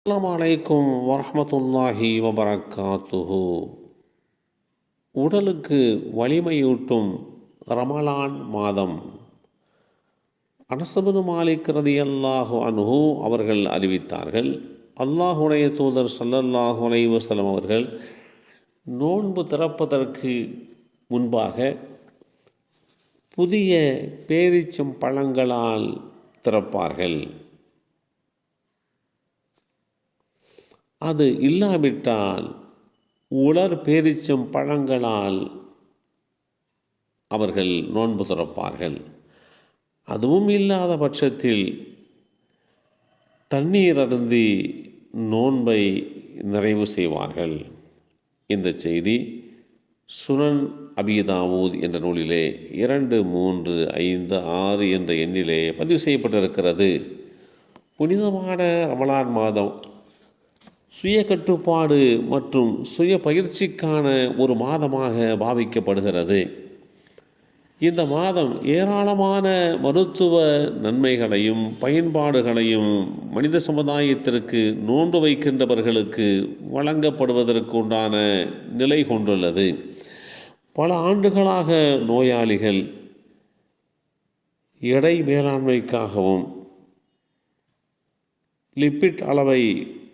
அஸ்ஸலாமு அலைக்கும் வரஹ்மத்துல்லாஹி வபரகாத்துஹு. உடலுக்கு வலிமையூட்டும் ரமலான் மாதம். அனஸ் இப்னு மாலிக் ரலியல்லாஹு அன்ஹு அவர்கள் அறிவித்தார்கள், அல்லாஹுடைய தூதர் ஸல்லல்லாஹு அலைஹி வஸல்லம் அவர்கள் நோன்பு திறப்பதற்கு முன்பாக புதிய பேரீச்சம் பழங்களால் திறப்பார்கள். அது இல்லாவிட்டால் உலர் பேரீச்சம் பழங்களால் அவர்கள் நோன்பு திறப்பார்கள். அதுவும் இல்லாத பட்சத்தில் தண்ணீர் அருந்தி நோன்பை நிறைவு செய்வார்கள். இந்த செய்தி சுனன் அபீ தாவூத் என்ற நூலிலே 2, 3, 5, 6 என்ற எண்ணிலே பதிவு செய்யப்பட்டிருக்கிறது. புனிதமான ரமலான் மாதம் சுய கட்டுப்பாடு மற்றும் சுய பயிற்சிக்கான ஒரு மாதமாக பாவிக்கப்படுகிறது. இந்த மாதம் ஏராளமான மருத்துவ நன்மைகளையும் பயன்பாடுகளையும் மனித சமுதாயத்திற்கு நோன்பு வைக்கின்றவர்களுக்கு வழங்கப்படுவதற்கு உண்டான நிலை கொண்டுள்ளது. பல ஆண்டுகளாக நோயாளிகள் எடை மேலாண்மைக்காகவும் லிப்பிட் அளவை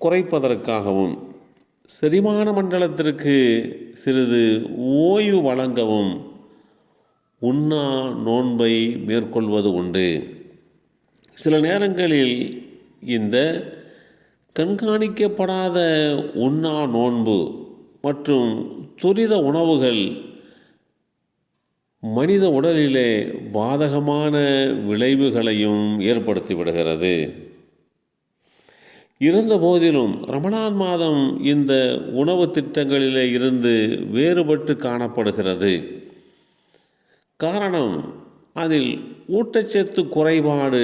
குறைப்பதற்காகவும் செரிமான மண்டலத்திற்கு சிறிது ஓய்வு வழங்கவும் உண்ணா நோன்பை மேற்கொள்வது உண்டு. சில நேரங்களில் இந்த கண்காணிக்கப்படாத உண்ணா நோன்பு மற்றும் துரித உணவுகள் மனித உடலிலே பாதகமான விளைவுகளையும் ஏற்படுத்திவிடுகிறது. இருந்த போதிலும் ரமலான் மாதம் இந்த உணவு திட்டங்களிலே இருந்து வேறுபட்டு காணப்படுகிறது. காரணம், அதில் ஊட்டச்சத்து குறைபாடு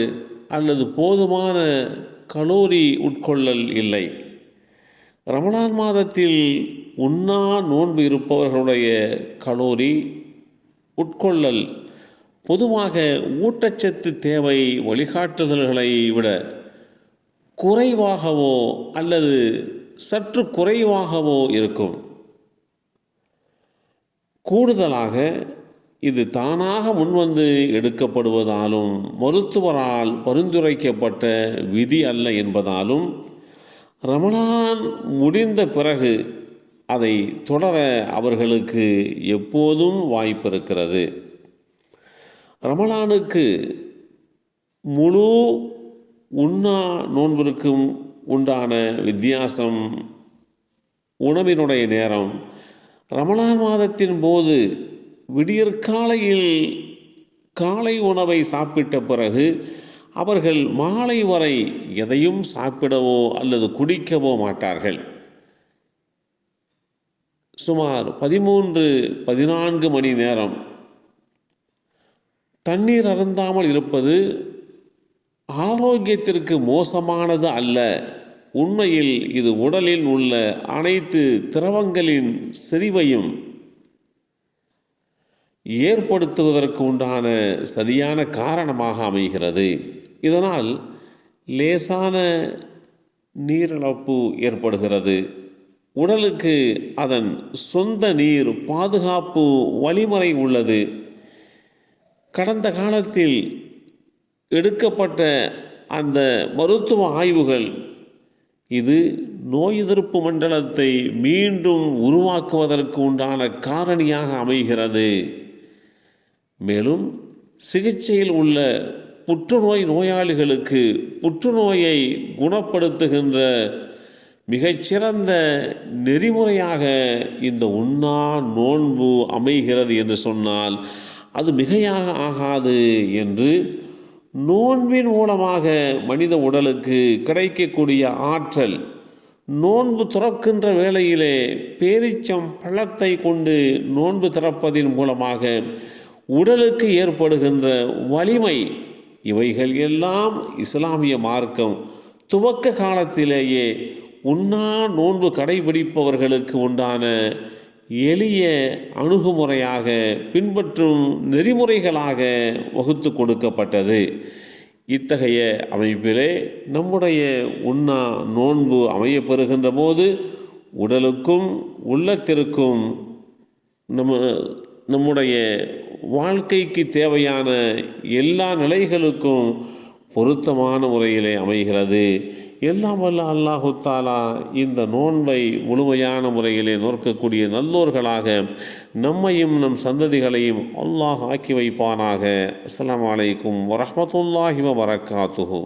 அல்லது போதுமான கலோரி உட்கொள்ளல் இல்லை. ரமலான் மாதத்தில் உண்ணா நோன்பு இருப்பவர்களுடைய கலோரி உட்கொள்ளல் பொதுவாக ஊட்டச்சத்து தேவை வழிகாட்டுதல்களை விட குறைவாகவோ அல்லது சற்று குறைவாகவோ இருக்கும். கூடுதலாக இது தானாக முன்வந்து எடுக்கப்படுவதாலும் மருத்துவரால் பரிந்துரைக்கப்பட்ட விதி அல்ல என்பதாலும் ரமலான் முடிந்த பிறகு அதை தொடர அவர்களுக்கு எப்போதும் வாய்ப்பு இருக்கிறது. ரமலானுக்கு முழு உண்ணா நோன்பிற்கும் உண்டான வித்தியாசம் உணவினுடைய நேரம். ரமலான் மாதத்தின் போது விடியற்காலையில் காலை உணவை சாப்பிட்ட பிறகு அவர்கள் மாலை வரை எதையும் சாப்பிடவோ அல்லது குடிக்கவோ மாட்டார்கள். சுமார் 13-14 மணி நேரம் தண்ணீர் அருந்தாமல் இருப்பது ஆரோக்கியத்திற்கு மோசமானது அல்ல. உண்மையில் இது உடலில் உள்ள அனைத்து திரவங்களின் செறிவையும் ஏற்படுத்துவதற்கு உண்டான சரியான காரணமாக அமைகிறது. இதனால் லேசான நீரிழப்பு ஏற்படுகிறது. உடலுக்கு அதன் சொந்த நீர் பாதுகாப்பு வழிமுறை உள்ளது. கடந்த காலத்தில் எடுக்கப்பட்ட அந்த மருத்துவ ஆய்வுகள் இது நோய் எதிர்ப்பு மண்டலத்தை மீண்டும் உருவாக்குவதற்கு உண்டான காரணியாக அமைகிறது. மேலும் சிகிச்சையில் உள்ள புற்றுநோய் நோயாளிகளுக்கு புற்றுநோயை குணப்படுத்துகின்ற மிகச்சிறந்த நெறிமுறையாக இந்த உண்ணா நோன்பு அமைகிறது என்று சொன்னால் அது மிகையாக ஆகாது என்று நோன்பின் மூலமாக மனித உடலுக்கு கிடைக்கக்கூடிய ஆற்றல், நோன்பு திறக்கின்ற வேளையிலே பேரீச்சம் பழத்தை கொண்டு நோன்பு திறப்பதின் மூலமாக உடலுக்கு ஏற்படுகின்ற வலிமை, இவைகள் எல்லாம் இஸ்லாமிய மார்க்கம் துவக்க காலத்திலேயே உண்ணா நோன்பு கடைபிடிப்பவர்களுக்கு உண்டான எளிய அணுகுமுறையாக பின்பற்றும் நெறிமுறைகளாக வகுத்து கொடுக்கப்பட்டது. இத்தகைய அமைப்பிலே நம்முடைய உண்ணா நோன்பு அமையப்பெறுகின்ற போது உடலுக்கும் உள்ளத்திற்கும் நம்முடைய வாழ்க்கைக்கு தேவையான எல்லா நிலைகளுக்கும் பொருத்தமான முறையிலே அமைகிறது. எல்லாம் வல்ல அல்லாஹு தாலா இந்த நோன்பை முழுமையான முறையிலே நோக்கக்கூடிய நல்லோர்களாக நம்மையும் நம் சந்ததிகளையும் அல்லாஹ் ஆக்கி வைப்பானாக. அஸ்ஸலாமு அலைக்கும் வரஹ்மத்துல்லாஹி வபரகாத்துஹு.